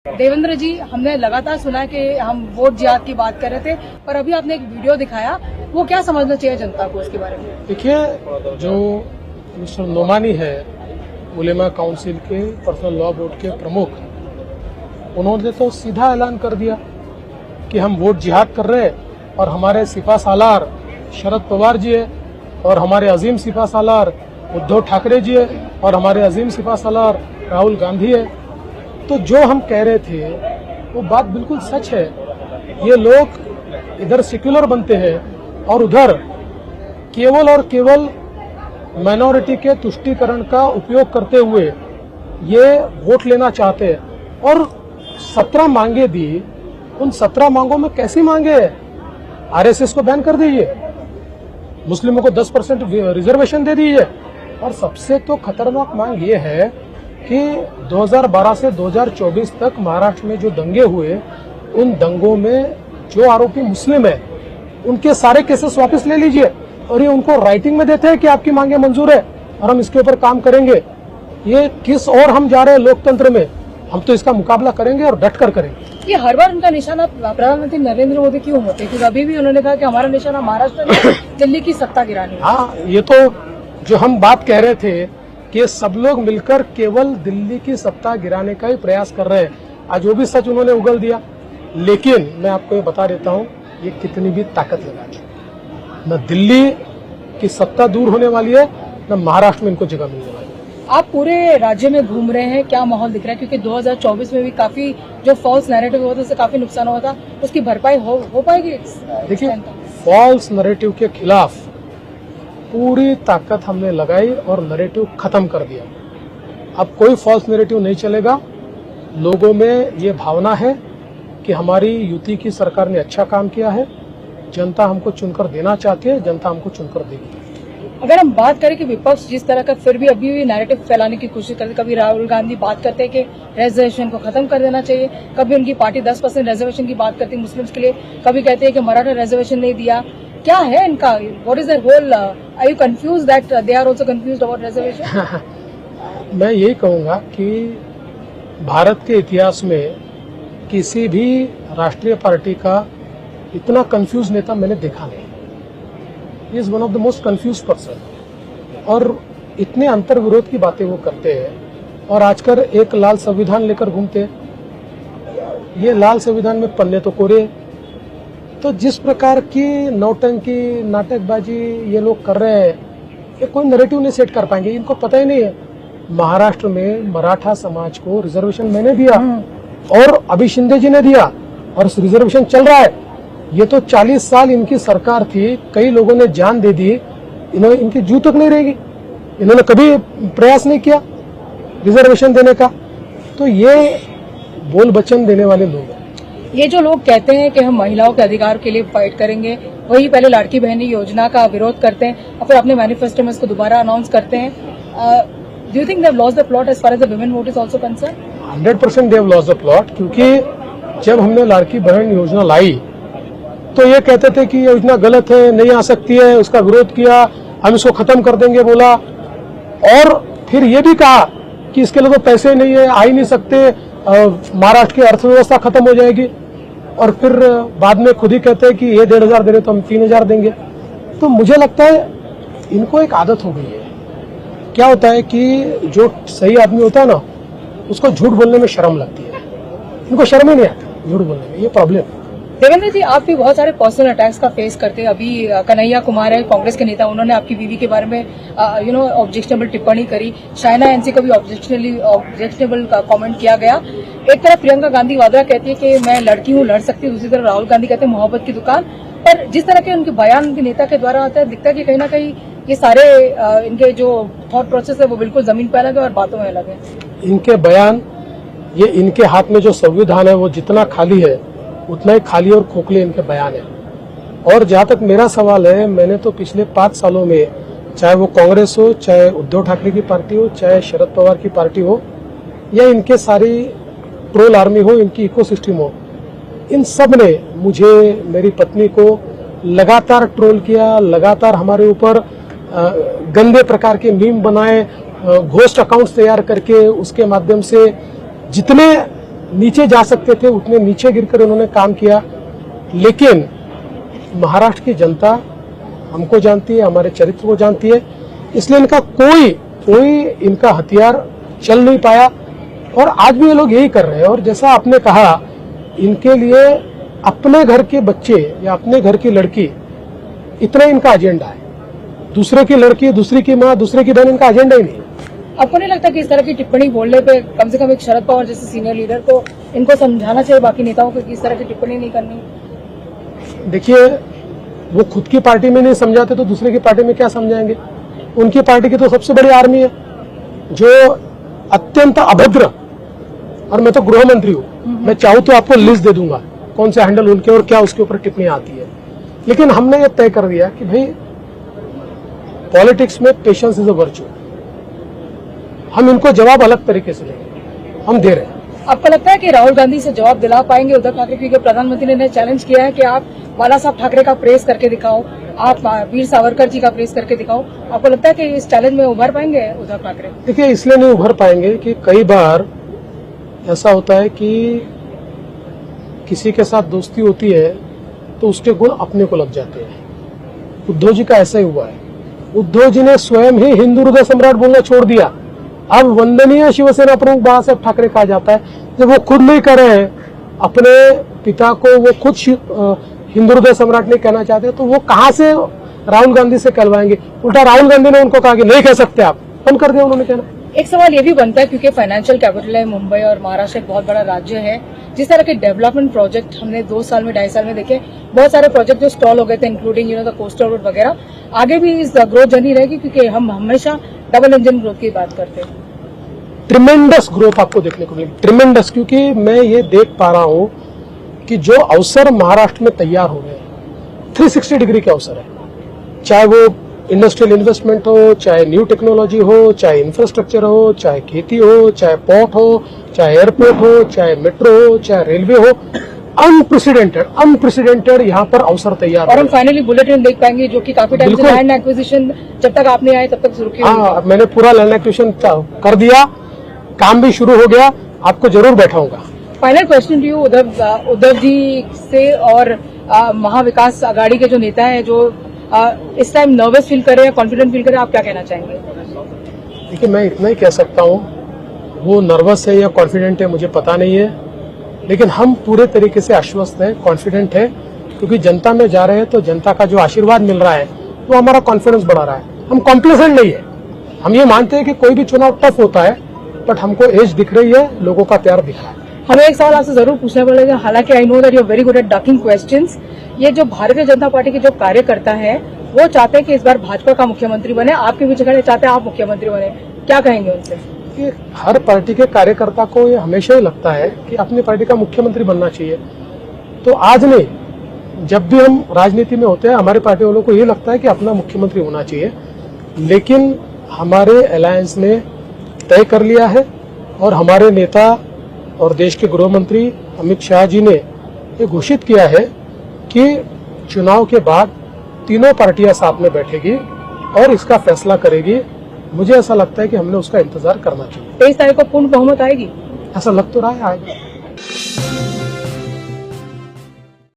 देवेंद्र जी, हमने लगातार सुना कि हम वोट जिहाद की बात कर रहे थे, पर अभी आपने एक वीडियो दिखाया, वो क्या समझना चाहिए जनता को उसके बारे में? देखिए, जो मिस्टर नोमानी है, उलेमा काउंसिल के पर्सनल लॉ बोर्ड के प्रमुख, उन्होंने तो सीधा ऐलान कर दिया कि हम वोट जिहाद कर रहे हैं और हमारे सिपा सालार शरद पवार जी है और हमारे अजीम सिपा सालार उद्धव ठाकरे जी है और हमारे अजीम सिपा सालार राहुल गांधी है। तो जो हम कह रहे थे वो बात बिल्कुल सच है। ये लोग इधर सेक्युलर बनते हैं और उधर केवल और केवल माइनॉरिटी के तुष्टीकरण का उपयोग करते हुए ये वोट लेना चाहते हैं। और 17 मांगे दी, उन 17 मांगों में कैसी मांगे है? आरएसएस को बैन कर दीजिए, मुस्लिमों को 10% रिजर्वेशन दे दीजिए, और सबसे तो खतरनाक मांग ये है कि 2012 से 2024 तक महाराष्ट्र में जो दंगे हुए, उन दंगों में जो आरोपी मुस्लिम है उनके सारे केसेस वापस ले लीजिए, और ये उनको राइटिंग में देते हैं कि आपकी मांगे मंजूर है और हम इसके ऊपर काम करेंगे। ये किस और हम जा रहे हैं लोकतंत्र में? हम तो इसका मुकाबला करेंगे और डट कर करेंगे। ये हर बार उनका निशाना प्रधानमंत्री नरेंद्र मोदी क्यों होते हैं? क्योंकि अभी भी उन्होंने कहा कि हमारा निशाना महाराष्ट्र में दिल्ली की सत्ता गिरानी है। हाँ, ये तो जो हम बात कह रहे थे कि सब लोग मिलकर केवल दिल्ली की सत्ता गिराने का ही प्रयास कर रहे हैं, आज वो भी सच उन्होंने उगल दिया। लेकिन मैं आपको ये बता देता हूँ, ये कितनी भी ताकत लगा दी, न दिल्ली की सत्ता दूर होने वाली है, न महाराष्ट्र में इनको जगह मिलने वाली है। आप पूरे राज्य में घूम रहे हैं, क्या माहौल दिख रहा है? क्योंकि 2024 में भी काफी जो फॉल्स नैरेटिव हुआ था उससे काफी नुकसान हुआ था, उसकी भरपाई हो पाएगी? देखिए, फॉल्स नैरेटिव के खिलाफ पूरी ताकत हमने लगाई और नैरेटिव खत्म कर दिया। अब कोई फॉल्स नैरेटिव नहीं चलेगा। लोगों में ये भावना है कि हमारी यूती की सरकार ने अच्छा काम किया है, जनता हमको चुनकर देना चाहती है, जनता हमको चुनकर देगी। अगर हम बात करें कि विपक्ष जिस तरह का फिर भी अभी भी नैरेटिव फैलाने की कोशिश करते, कभी राहुल गांधी बात करते हैं कि रिजर्वेशन को खत्म कर देना चाहिए, कभी उनकी पार्टी 10% रिजर्वेशन की बात करती है मुस्लिम्स के लिए, कभी कहते हैं कि मराठा रिजर्वेशन नहीं दिया। क्या है इनका? What is their whole? Are you confused that they are also confused about reservation? मैं यही कहूंगा कि भारत के इतिहास में किसी भी राष्ट्रीय पार्टी का इतना कंफ्यूज नेता मैंने देखा नहीं। He is one of the most confuse person, और इतने अंतर विरोध की बातें वो करते हैं और आजकल एक लाल संविधान लेकर घूमते हैं। ये लाल संविधान में पन्ने तो कोरे। तो जिस प्रकार की नौटंकी, नाटकबाजी ये लोग कर रहे हैं, ये कोई नैरेटिव नहीं सेट कर पाएंगे। इनको पता ही नहीं है महाराष्ट्र में मराठा समाज को रिजर्वेशन मैंने दिया और अभी शिंदे जी ने दिया और रिजर्वेशन चल रहा है। ये तो 40 साल इनकी सरकार थी, कई लोगों ने जान दे दी, इन्होंने इनकी जू तक नहीं रहेगी। इन्होंने कभी प्रयास नहीं किया रिजर्वेशन देने का। तो ये बोल वचन देने वाले लोग हैं। ये जो लोग कहते हैं कि हम महिलाओं के अधिकार के लिए फाइट करेंगे, वही पहले लाड़की बहनी योजना का विरोध करते हैं और फिर अपने मैनिफेस्टो में इसको दोबारा अनाउंस करते हैं। Do you think they have lost the plot as far as the women vote is also concern? 100% they have lost the plot, क्योंकि जब हमने लाड़की बहन योजना लाई तो ये कहते थे कि ये योजना गलत है, नहीं आ सकती है, उसका विरोध किया, हम इसको खत्म कर देंगे बोला, और फिर ये भी कहा कि इसके लिए तो पैसे नहीं है, आ ही नहीं सकते, महाराष्ट्र की अर्थव्यवस्था खत्म हो जाएगी, और फिर बाद में खुद ही कहते हैं कि ये 1,500 दे रहे तो हम 3,000 देंगे। तो मुझे लगता है इनको एक आदत हो गई है। क्या होता है कि जो सही आदमी होता है ना, उसको झूठ बोलने में शर्म लगती है, इनको शर्म ही नहीं आती झूठ बोलने में, ये प्रॉब्लम है। देवेंद्र जी, आप भी बहुत सारे पर्सनल अटैक्स का फेस करते हैं। अभी कन्हैया कुमार है, कांग्रेस के नेता, उन्होंने आपकी बीवी के बारे में ऑब्जेक्शनेबल टिप्पणी करी। शाइना एनसी को भी ऑब्जेक्शनेबल कमेंट किया गया। एक तरफ प्रियंका गांधी वाड्रा कहती है कि मैं लड़की हूँ, लड़ सकती हूँ, दूसरी तरफ राहुल गांधी कहते हैं मोहब्बत की दुकान। पर जिस तरह के उनके बयान उनके नेता के द्वारा आता है, दिखता है कि कहीं ना कहीं ये सारे इनके जो थॉट प्रोसेस है वो बिल्कुल जमीन पर अलग है और बातों में अलग है। इनके बयान, ये इनके हाथ में जो संविधान है वो जितना खाली है उतना ही खाली और खोखले इनके बयान है। और जहां तक मेरा सवाल है, मैंने तो पिछले 5 सालों में, चाहे वो कांग्रेस हो, चाहे उद्धव ठाकरे की पार्टी हो, चाहे शरद पवार की पार्टी हो, या इनके सारी ट्रोल आर्मी हो, इनकी इकोसिस्टम हो, इन सब ने मुझे, मेरी पत्नी को लगातार ट्रोल किया, लगातार हमारे ऊपर गंदे प्रकार के मीम बनाए, घोस्ट अकाउंट्स तैयार करके उसके माध्यम से जितने नीचे जा सकते थे उतने नीचे गिरकर उन्होंने काम किया। लेकिन महाराष्ट्र की जनता हमको जानती है, हमारे चरित्र को जानती है, इसलिए इनका कोई इनका हथियार चल नहीं पाया। और आज भी ये लोग यही कर रहे हैं। और जैसा आपने कहा, इनके लिए अपने घर के बच्चे या अपने घर की लड़की, इतना इनका एजेंडा है। दूसरे की लड़की, दूसरे की माँ, दूसरे की बहन, इनका एजेंडा ही नहीं। आपको नहीं लगता कि इस तरह की टिप्पणी बोलने पे कम से कम एक शरद पवार जैसे सीनियर लीडर को इनको समझाना चाहिए बाकी नेताओं को कि इस तरह की टिप्पणी नहीं करनी? देखिए, वो खुद की पार्टी में नहीं समझाते तो दूसरे की पार्टी में क्या समझाएंगे? उनकी पार्टी की तो सबसे बड़ी आर्मी है जो अत्यंत अभद्र, और मैं तो गृह मंत्री हूँ, मैं चाहूँ तो आपको लिस्ट दे दूंगा कौन से हैंडल उनके और क्या उसके ऊपर टिप्पणी आती है। लेकिन हमने ये तय कर दिया कि भाई पॉलिटिक्स में पेशेंस इज अ वर्च्यू। हम इनको जवाब अलग तरीके से देंगे, हम दे रहे हैं। आपको लगता है कि राहुल गांधी से जवाब दिला पाएंगे उद्धव ठाकरे? क्योंकि प्रधानमंत्री ने चैलेंज किया है कि आप बाला साहब ठाकरे का प्रेस करके दिखाओ, आप वीर सावरकर जी का प्रेस करके दिखाओ। आपको लगता है कि इस चैलेंज में उभर पाएंगे उद्धव ठाकरे? देखिए, इसलिए नहीं उभर पाएंगे कि कई बार ऐसा होता है कि किसी के साथ दोस्ती होती है तो उसके गुण अपने को लग जाते हैं। उद्धव जी का ऐसा ही हुआ है। उद्धव जी ने स्वयं ही हिंदू हृदय सम्राट बोलना छोड़ दिया। अब वंदनीय शिवसेना प्रमुख बाला साहब ठाकरे कहा जाता है। जब वो खुद नहीं कर रहे हैं, अपने पिता को वो खुद हिंदू हृदय सम्राट नहीं कहना चाहते, तो वो कहां से राहुल गांधी से कहलवाएंगे? उल्टा राहुल गांधी ने उनको कहा कि नहीं कह सकते आप, बंद कर दिया उन्होंने कहना। एक सवाल ये भी बनता है क्योंकि फाइनेंशियल कैपिटल है मुंबई और महाराष्ट्र एक बहुत बड़ा राज्य है। जिस तरह के डेवलपमेंट प्रोजेक्ट हमने 2 साल में 2.5 साल में देखे, बहुत सारे प्रोजेक्ट जो स्टॉल हो गए थे, इंक्लूडिंग द कोस्टल रोड वगैरह, आगे भी इस ग्रोथ जर्नी रहेगी क्योंकि हम हमेशा डबल इंजन ग्रोथ की बात करते हैं। ट्रिमेंडस ग्रोथ आपको देखने को मिलेगी, ट्रिमेंडस, क्योंकि मैं ये देख पा रहा हूं कि जो अवसर महाराष्ट्र में तैयार हो गए 360 डिग्री के अवसर है। चाहे वो इंडस्ट्रियल इन्वेस्टमेंट हो, चाहे न्यू टेक्नोलॉजी हो, चाहे इंफ्रास्ट्रक्चर हो, चाहे खेती हो, चाहे पोर्ट हो, चाहे एयरपोर्ट हो, चाहे मेट्रो हो, चाहे रेलवे हो, अनप्रेसिडेंटेड यहाँ पर अवसर तैयार। और हम फाइनली बुलेटिन देख पाएंगे जो कि काफी टाइम से लैंड एक्विजिशन जब तक आप नहीं आए तब तक शुरू किया। हाँ, मैंने पूरा लैंड एक्विजिशन कर दिया, काम भी शुरू हो गया, आपको जरूर बैठाऊंगा। Final question to you Uddhav ji से, और महाविकास आघाड़ी के जो नेता है जो इस टाइम नर्वस फील करे या कॉन्फिडेंट फील करे, आप क्या कहना चाहेंगे? देखिए, मैं इतना ही कह सकता हूँ, वो नर्वस है या कॉन्फिडेंट है मुझे पता नहीं है, लेकिन हम पूरे तरीके से आश्वस्त हैं, कॉन्फिडेंट है, क्योंकि जनता में जा रहे हैं तो जनता का जो आशीर्वाद मिल रहा है वो हमारा कॉन्फिडेंस बढ़ा रहा है। हम कॉम्प्लेसेंट नहीं है, हम ये मानते हैं कि कोई भी चुनाव टफ होता है, बट हमको एज दिख रही है, लोगों का प्यार दिख रहा है। हमें एक सवाल आपसे जरूर पूछना पड़ेगा, हालांकि I know that you are very good at ducking questions. ये जो भारतीय जनता पार्टी के जो कार्यकर्ता है वो चाहते हैं कि इस बार भाजपा का मुख्यमंत्री बने, आपके पीछे खड़े चाहते हैं आप मुख्यमंत्री बने, क्या कहेंगे उनसे? कि हर पार्टी के कार्यकर्ता को ये हमेशा ही लगता है कि अपनी पार्टी का मुख्यमंत्री बनना चाहिए। तो आज नहीं, जब भी हम राजनीति में होते हैं, हमारे पार्टी वालों को ये लगता है कि अपना मुख्यमंत्री होना चाहिए। लेकिन हमारे अलायंस ने तय कर लिया है और हमारे नेता और देश के गृह मंत्री अमित शाह जी ने ये घोषित किया है कि चुनाव के बाद तीनों पार्टियां साथ में बैठेगी और इसका फैसला करेगी। मुझे ऐसा लगता है कि हमने उसका इंतजार करना चाहिए। 23 तारीख को पूर्ण बहुमत आएगी? ऐसा लग तो रहा है आएगा।